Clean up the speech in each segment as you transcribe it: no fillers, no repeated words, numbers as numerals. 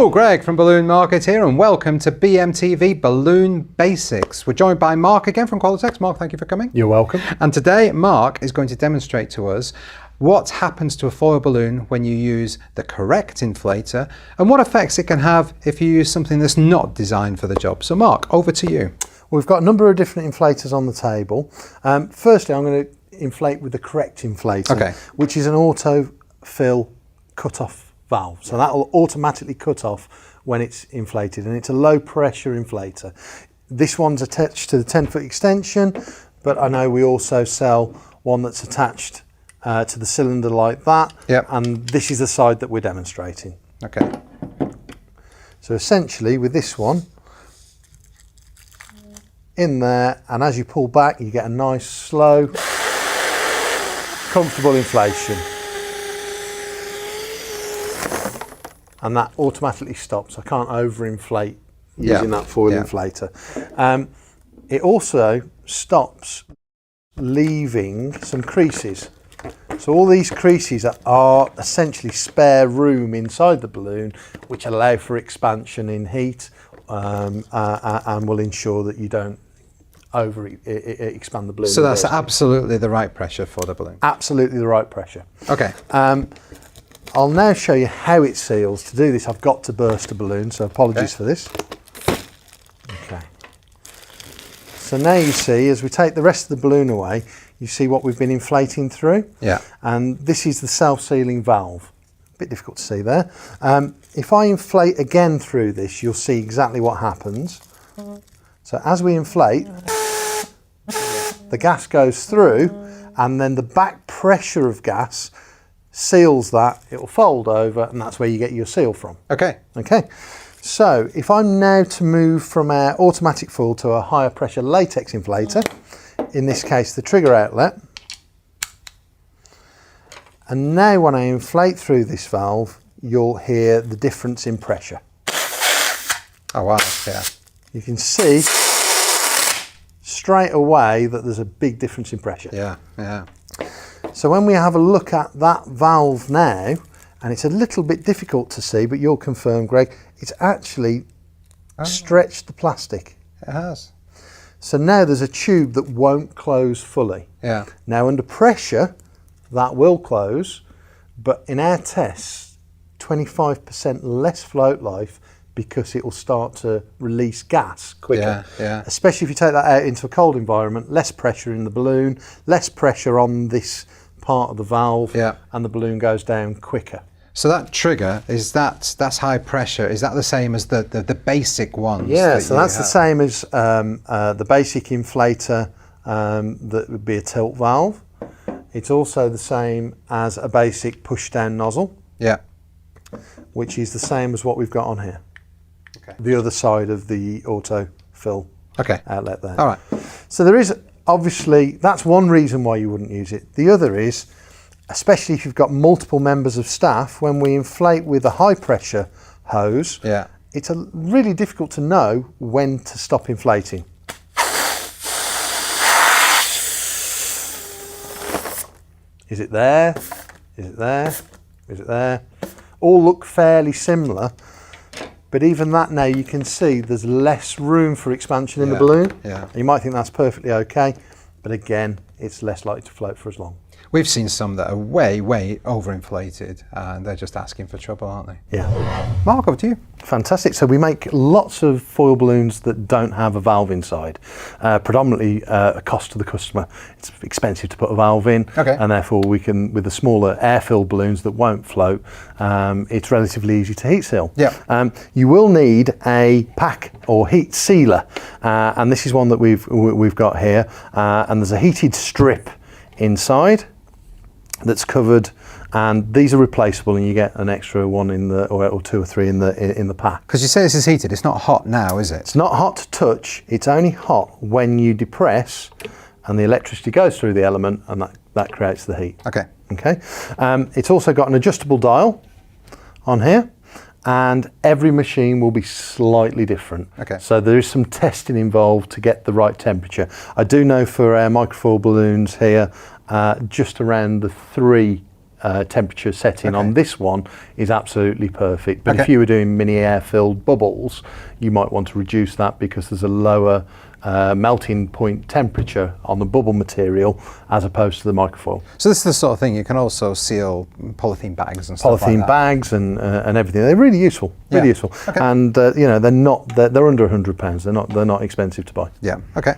Hello, Greg from Balloon Market here, and welcome to BMTV Balloon Basics. We're joined by Mark again from Qualitex. Mark, thank you for coming. You're welcome. And today, Mark is going to demonstrate to us what happens to a foil balloon when you use the correct inflator and what effects it can have if you use something that's not designed for the job. So Mark, over to you. We've got a number of different inflators on the table. Firstly, I'm going to inflate with the correct inflator, which is an auto-fill cut-off valve. So that will automatically cut off when it's inflated, and it's a low pressure inflator. This one's attached to the 10-foot extension, but I know we also sell one that's attached to the cylinder like that. Yep. And this is the side that we're demonstrating. Okay. So essentially with this one in there, and as you pull back you get a nice slow comfortable inflation, and that automatically stops. I can't overinflate using that foil inflator. It also stops leaving some creases. So all these creases are essentially spare room inside the balloon, which allow for expansion in heat and will ensure that you don't expand the balloon. So that's absolutely the right pressure for the balloon? Absolutely the right pressure. Okay. I'll now show you how it seals. To do this, I've got to burst a balloon, so apologies for this. Okay. So now you see, as we take the rest of the balloon away, you see what we've been inflating through. Yeah. And this is the self-sealing valve. A bit difficult to see there. If I inflate again through this, you'll see exactly what happens. So as we inflate, the gas goes through, and then the back pressure of gas seals that. It will fold over, and that's where you get your seal from. Okay. Okay. So if I'm now to move from our automatic foil to a higher pressure latex inflator, in this case the trigger outlet, and now when I inflate through this valve, you'll hear the difference in pressure. Oh wow, yeah. You can see straight away that there's a big difference in pressure. Yeah, yeah. So when we have a look at that valve now, and it's a little bit difficult to see, but you'll confirm, Greg, it's actually stretched the plastic. It has. So now there's a tube that won't close fully. Yeah. Now under pressure, that will close, but in our tests, 25% less float life because it will start to release gas quicker. Yeah, yeah. Especially if you take that out into a cold environment, less pressure in the balloon, less pressure on this part of the valve, and the balloon goes down quicker. So that trigger, that's high pressure, is that the same as the basic ones? Yeah, so that's the same as the basic inflator that would be a tilt valve. It's also the same as a basic push down nozzle. Yeah. Which is the same as what we've got on here. Okay. The other side of the auto fill outlet there. All right. So there is obviously, that's one reason why you wouldn't use it. The other is, especially if you've got multiple members of staff, when we inflate with a high pressure hose, it's really difficult to know when to stop inflating. Is it there? Is it there? Is it there? All look fairly similar, but even that now you can see there's less room for expansion in the balloon. Yeah. You might think that's perfectly okay, but again, it's less likely to float for as long. We've seen some that are way, way overinflated, and they're just asking for trouble, aren't they? Yeah. Mark, over to you. Fantastic. So we make lots of foil balloons that don't have a valve inside. Predominantly a cost to the customer. It's expensive to put a valve in, and therefore we can, with the smaller air-filled balloons that won't float, it's relatively easy to heat seal. Yeah. You will need a pack or heat sealer, and this is one that we've got here, and there's a heated strip inside that's covered, and these are replaceable, and you get an extra one in the, or two or three in the pack. Because you say this is heated, it's not hot now, is it? It's not hot to touch, it's only hot when you depress and the electricity goes through the element, and that creates the heat. Okay. Okay. It's also got an adjustable dial on here, and every machine will be slightly different. Okay. So there is some testing involved to get the right temperature. I do know for our microfoil balloons here, just around the 3 temperature setting on this one is absolutely perfect. But Okay. if you were doing mini air-filled bubbles, you might want to reduce that because there's a lower melting point temperature on the bubble material as opposed to the microfoil. So this is the sort of thing you can also seal polythene bags and stuff like Polythene that. bags and everything. They're really useful, really useful. Okay. And you know, they're under £100. They're not expensive to buy. Yeah. Okay.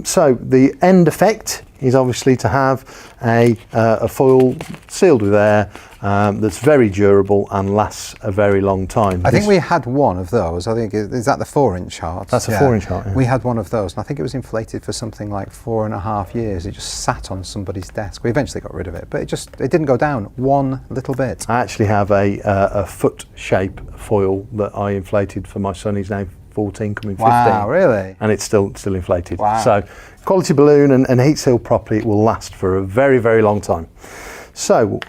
So the end effect is obviously to have a foil sealed with air that's very durable and lasts a very long time. I think we had one of those. I think is that the 4-inch heart? That's a 4-inch heart. Yeah. We had one of those, and I think it was inflated for something like 4.5 years. It just sat on somebody's desk. We eventually got rid of it, but it didn't go down one little bit. I actually have a foot shape foil that I inflated for my son. He's now 14, coming 15. Wow, really? And it's still inflated. Wow. So quality balloon and heat sealed properly, it will last for a very, very long time. So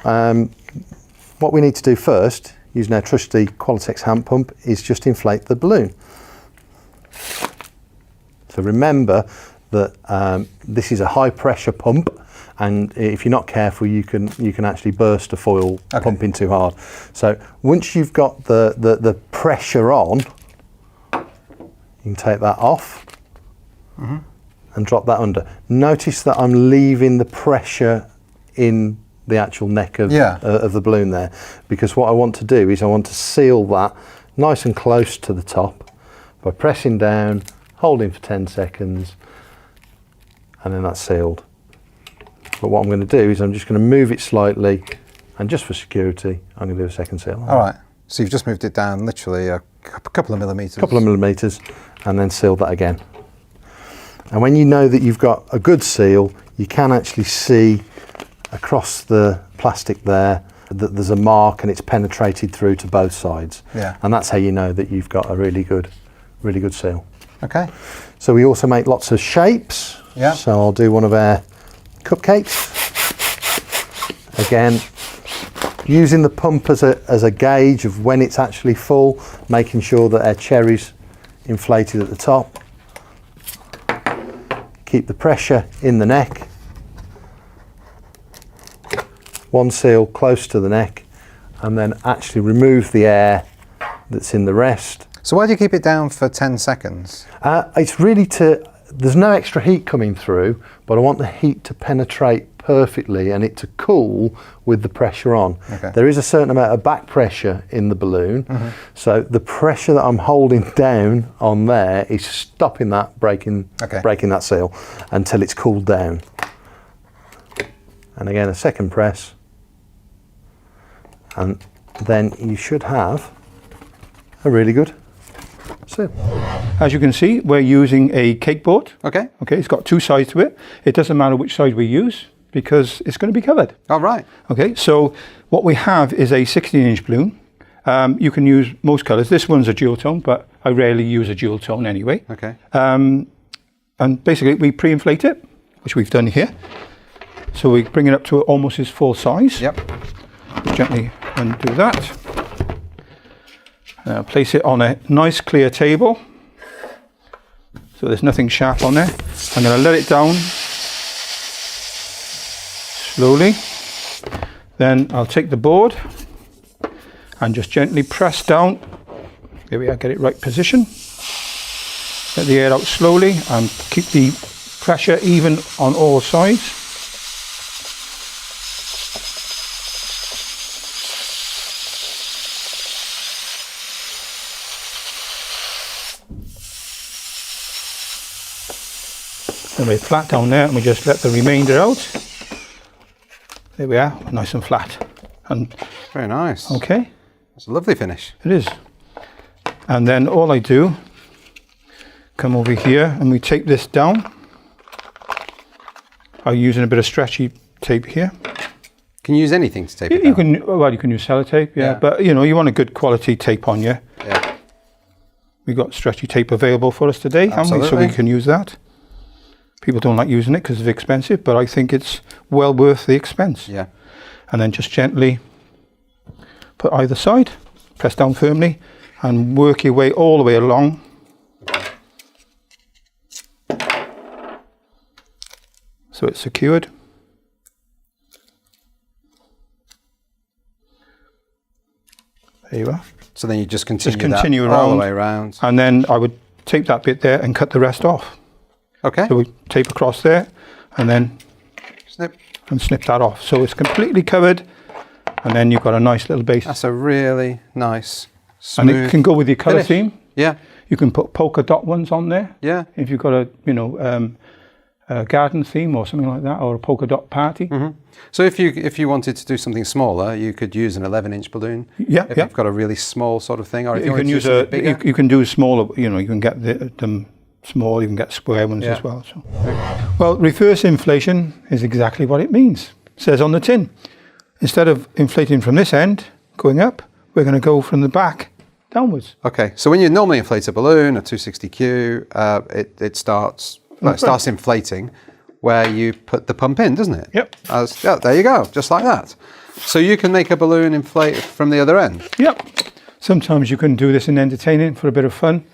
what we need to do first, using our trusty Qualitex hand pump, is just inflate the balloon. So remember that this is a high pressure pump, and if you're not careful, you can actually burst a foil pumping too hard. So once you've got the pressure on, you can take that off and drop that under. Notice that I'm leaving the pressure in the actual neck of the balloon there, because what I want to do is I want to seal that nice and close to the top by pressing down, holding for 10 seconds, and then that's sealed. But what I'm going to do is I'm just going to move it slightly, and just for security, I'm going to do a second seal. All right. So you've just moved it down literally a couple of millimetres. A couple of millimetres, and then seal that again. And when you know that you've got a good seal, you can actually see across the plastic there that there's a mark and it's penetrated through to both sides. Yeah. And that's how you know that you've got a really good seal. Okay. So we also make lots of shapes. Yeah. So I'll do one of our cupcakes. Again, using the pump as a gauge of when it's actually full, making sure that our cherry's inflated at the top. Keep the pressure in the neck. One seal close to the neck, and then actually remove the air that's in the rest. So why do you keep it down for 10 seconds? It's really there's no extra heat coming through, but I want the heat to penetrate perfectly and it to cool with the pressure on. Okay. There is a certain amount of back pressure in the balloon, so the pressure that I'm holding down on there is stopping that breaking that seal until it's cooled down. And again, a second press, and then you should have a really good seal. As you can see, we're using a cake board. Okay. Okay, it's got two sides to it. It doesn't matter which side we use because it's going to be covered. All right. Okay, so what we have is a 16-inch balloon. You can use most colours. This one's a dual tone, but I rarely use a dual tone anyway. Okay. And basically we pre-inflate it, which we've done here. So we bring it up to almost its full size. Yep. Gently undo that. Place it on a nice clear table. So there's nothing sharp on there. I'm going to let it down slowly. Then I'll take the board and just gently press down. There we are, get it right position. Let the air out slowly and keep the pressure even on all sides. Then we're flat down there and we just let the remainder out. There we are, nice and flat. And Very nice. okay, It's a lovely finish. it is. And then all I do, come over here and we tape this down. I'm using a bit of stretchy tape here. Can you use anything to tape it You down? can, well, you can use sellotape, Yeah. but you know, you want a good quality tape on you. Yeah. We've got stretchy tape available for us today, haven't we? So Absolutely. we can use that. People don't like using it because it's expensive, but I think it's well worth the expense. Yeah. And then just gently put either side, press down firmly, and work your way all the way along. So it's secured. There you are. So then you just continue, continue that around, all the way around. and then I would tape that bit there and cut the rest off. Okay. So we tape across there, and then Snip. snip that off. So it's completely covered, and then you've got a nice little base. That's a really nice, And smooth it can go with your colour finish. theme. Yeah. You can put polka dot ones on there. Yeah. If you've got a garden theme or something like that, or a polka dot party. So if you wanted to do something smaller, you could use an 11-inch balloon. Yeah, If yeah. you've got a really small sort of thing, or if You wanted can to do use something bigger. you can do smaller. You can get them small. You can get square ones Yeah. as well. So, well, reverse inflation is exactly what it means. It says on the tin. Instead of inflating from this end going up, we're going to go from the back downwards. Okay, so when you normally inflate a balloon, a 260Q, it starts inflating where you put the pump in, doesn't it? Yep. Yeah, there you go, just like that. So you can make a balloon inflate from the other end. Yep. Sometimes you can do this in entertaining for a bit of fun,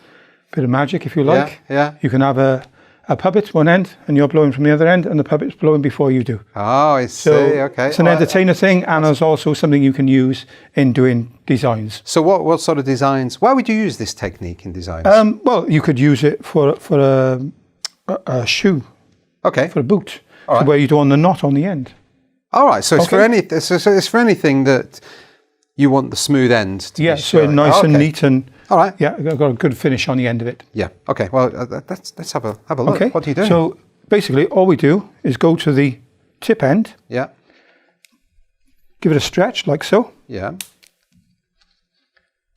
bit of magic if you like. Yeah. You can have a puppet one end and you're blowing from the other end and the puppet's blowing before you do. Oh, I see. So Okay. it's an entertainer thing, and there's also something you can use in doing designs. So what sort of designs? Why would you use this technique in designs? Well, you could use it for a shoe, okay. for a boot, All right. where you do on the knot on the end. All right. So it's for Okay. it's for anything that you want the smooth end to Yeah, be so showing. nice and Okay. neat, and All right. yeah, got a good finish on the end of it. Yeah. Okay. Well, let's have a look. Okay. What do you do? So basically, all we do is go to the tip end, yeah. give it a stretch like so, Yeah.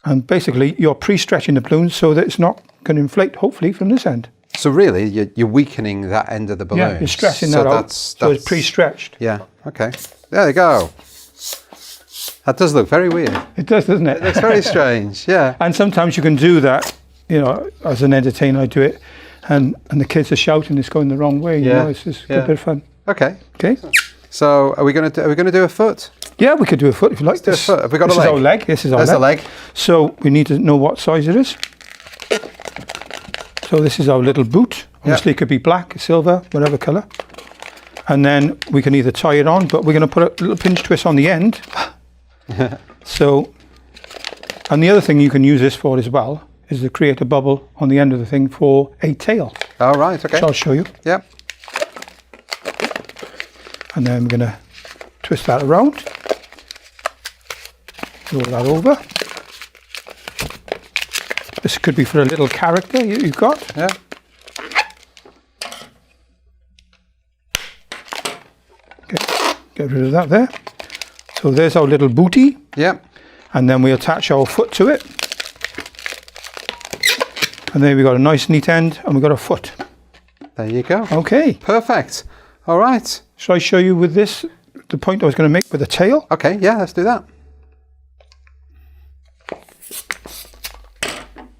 and basically you're pre-stretching the balloon so that it's not going to inflate, hopefully, from this end. So really, you're weakening that end of the balloon. Yeah, you're stressing so that out, that's, so it's pre-stretched. Yeah. Okay. There you go. That does look very weird. It does, doesn't it? It's very strange. Yeah. And sometimes you can do that, as an entertainer, I do it, and the kids are shouting, it's going the wrong way. Yeah, It's just a yeah. good bit of fun. Okay. Okay. So are we going to do a foot? Yeah, we could do a foot if you like. do a foot. Have we got this a is leg? our leg. This is our There's leg. the leg. So we need to know what size it is. So this is our little boot. Obviously, it could be black, silver, whatever colour. And then we can either tie it on, but we're going to put a little pinch twist on the end. So, and the other thing you can use this for as well is to create a bubble on the end of the thing for a tail. All right. Okay. So I'll show you. Yep. And then we're going to twist that around. Roll that over. This could be for a little character you've got. Yeah. Okay, get rid of that there. So there's our little booty, Yep. and then we attach our foot to it. And then we've got a nice neat end, and we've got a foot. There you go. Okay, Perfect. All right. shall I show you with this, the point I was going to make with the tail? Okay. Yeah. Let's do that.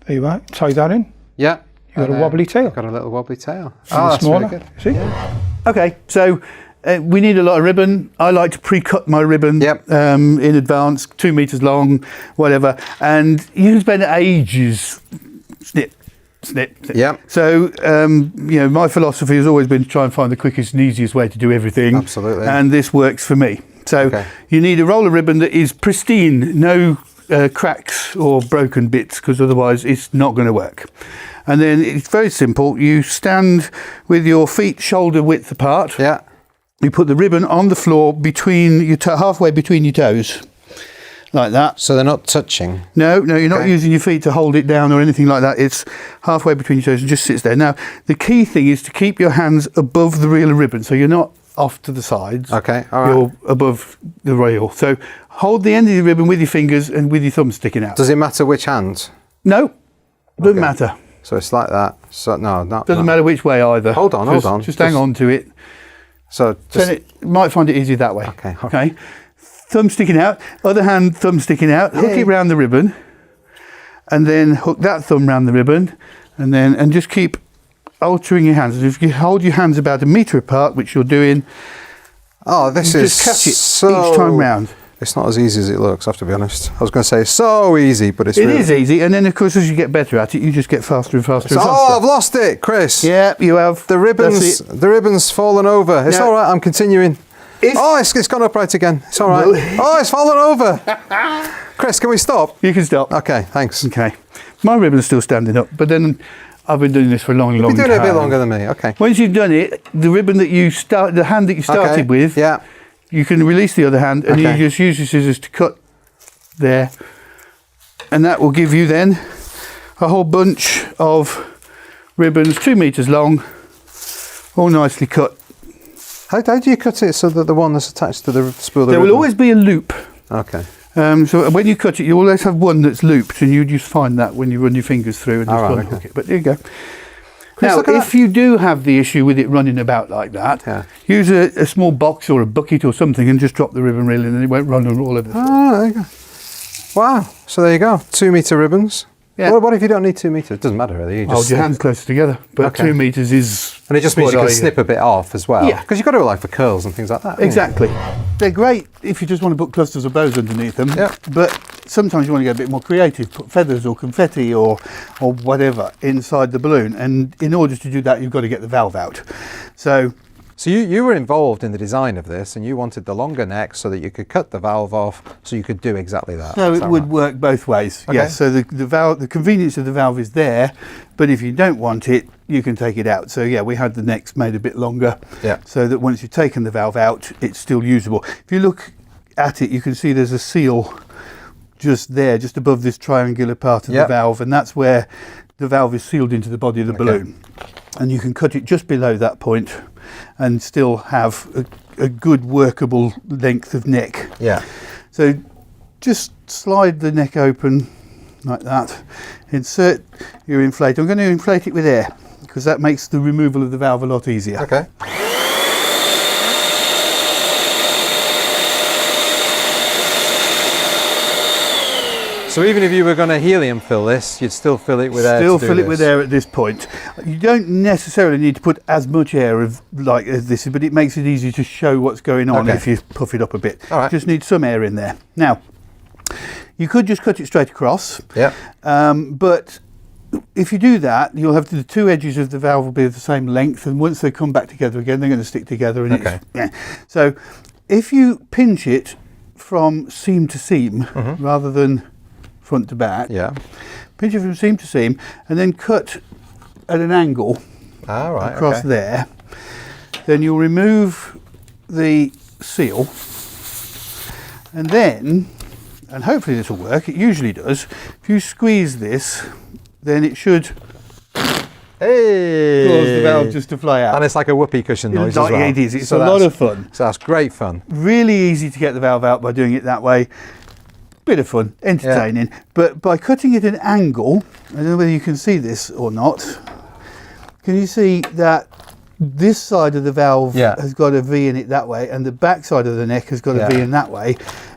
There you are, tie that in. Yeah. You've got a wobbly tail. Got a little wobbly tail. And Oh, that's smaller, really good. see? Okay, so we need a lot of ribbon. I like to pre-cut my ribbon Yep. in advance, 2 meters long, whatever. And you can spend ages snip, snip. Yep. So, my philosophy has always been to try and find the quickest and easiest way to do everything. Absolutely. And this works for me. So Okay. you need a roll of ribbon that is pristine, no cracks or broken bits, because otherwise it's not going to work. And then it's very simple. You stand with your feet shoulder width apart. Yeah. You put the ribbon on the floor between your halfway between your toes, like that. So they're not touching. No, you're not Okay. using your feet to hold it down or anything like that. It's halfway between your toes and just sits there. Now, the key thing is to keep your hands above the reel of ribbon, so you're not off to the sides. Okay. All right. You're above the rail. So hold the end of the ribbon with your fingers and with your thumb sticking out. Does it matter which hand? No, doesn't Okay. matter. So it's like that. So no, not. Doesn't matter which way either. Hold on. Just hang on to it. So just. Then it might find it easier that way. Okay. Okay. Thumb sticking out. Other hand, thumb sticking out. Hook Yay. it round the ribbon, and then hook that thumb round the ribbon, and just keep altering your hands. If you hold your hands about 1 meter apart, which you're doing, Oh, this you is just catch it so. each time round. It's not as easy as it looks. I have to be honest. I was going to say so easy, but it's It really. is easy, and then of course as you get better at it, you just get faster and faster and Oh, faster. I've lost it, Chris. Yeah, you have. The ribbon's That's it. the ribbon's fallen over. It's No. all right. I'm continuing. If- Oh, it's gone upright again. It's all right. Well- Oh, it's fallen over. Chris, can we stop? You can stop. Okay, thanks. Okay. My ribbon's still standing up, but then I've been doing this for a long You've time. been doing it a bit longer than me. Okay. Once you've done it, the ribbon that you start, the hand that you started with, Yeah. you can release the other hand, and you just use your scissors to cut there, and that will give you then a whole bunch of ribbons 2 meters long, all nicely cut. How do you cut it so that the one that's attached to the spool of the There will ribbon- always be a loop. Okay. So when you cut it, you always have one that's looped, and you just find that when you run your fingers through and just unhook it. But there you go. Chris, Now, look at if you do have the issue with it running about like that, use a small box or a bucket or something and just drop the ribbon reel in, and it won't run all over the floor. Oh, there you go. Wow. So there you go. 2 meter ribbons. Yeah. What if you don't need 2 meters? It doesn't matter really. You just Hold your snip. hands closer together. But Okay. 2 meters is... And it just means what you can I- snip a bit off as well. Yeah. Because you've got to do it like for curls and things like that. haven't you? Exactly. They're great if you just want to put clusters of bows underneath them. Yeah. But sometimes you want to get a bit more creative, put feathers or confetti or whatever inside the balloon. And in order to do that, you've got to get the valve out. So you were involved in the design of this, and you wanted the longer neck so that you could cut the valve off, so you could do exactly that. So Is it that would right? work both ways. Okay. Yes. So the valve, the convenience of the valve is there, but if you don't want it, you can take it out. So yeah, we had the necks made a bit longer, Yeah. so that once you've taken the valve out, it's still usable. If you look at it, you can see there's a seal just there, just above this triangular part of Yep. the valve, and that's where the valve is sealed into the body of the balloon. And you can cut it just below that point and still have a good workable length of neck. Yeah. So just slide the neck open like that, insert your inflate. I'm going to inflate it with air because that makes the removal of the valve a lot easier. Okay. So even if you were going to helium fill this, you'd still fill it with air. Still to do fill it this. with air at this point. You don't necessarily need to put as much air as this, but it makes it easy to show what's going on Okay. if you puff it up a bit. All right. Just need some air in there. Now, you could just cut it straight across. Yeah. But if you do that, you'll have the two edges of the valve will be the same length, and once they come back together again, they're going to stick together. And Okay. So if you pinch it from seam to seam rather than front to back, Yeah. pinch it from seam to seam, and then cut at an angle All right. across okay. there, then you'll remove the seal, and then, and hopefully this will work, it usually does, if you squeeze this, then it should Hey. cause the valve just to fly out. And it's like a whoopee cushion noise as well. It is, it's So a lot that's- of fun. So that's great fun. Really easy to get the valve out by doing it that way. Bit of fun, entertaining. But by cutting it at an angle, I don't know whether you can see this or not, can you see that this side of the valve Yeah. has got a V in it that way, and the back side of the neck has got a V Yeah. in that way?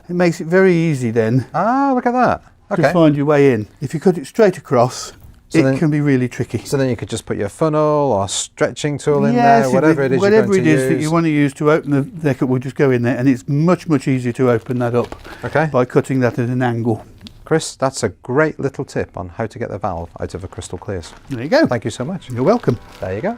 It makes it very easy then Ah, look at that. to Okay. find your way in. If you cut it straight across, So it then- can be really tricky. So then you could just put your funnel or stretching tool in Yes, there, whatever it is you're whatever going it to is use. that you want to use to open the neck up will just go in there, and it's much, much easier to open that up Okay. by cutting that at an angle. Chris, that's a great little tip on how to get the valve out of a crystal Clearz. There you go. Thank you so much. You're welcome. There you go.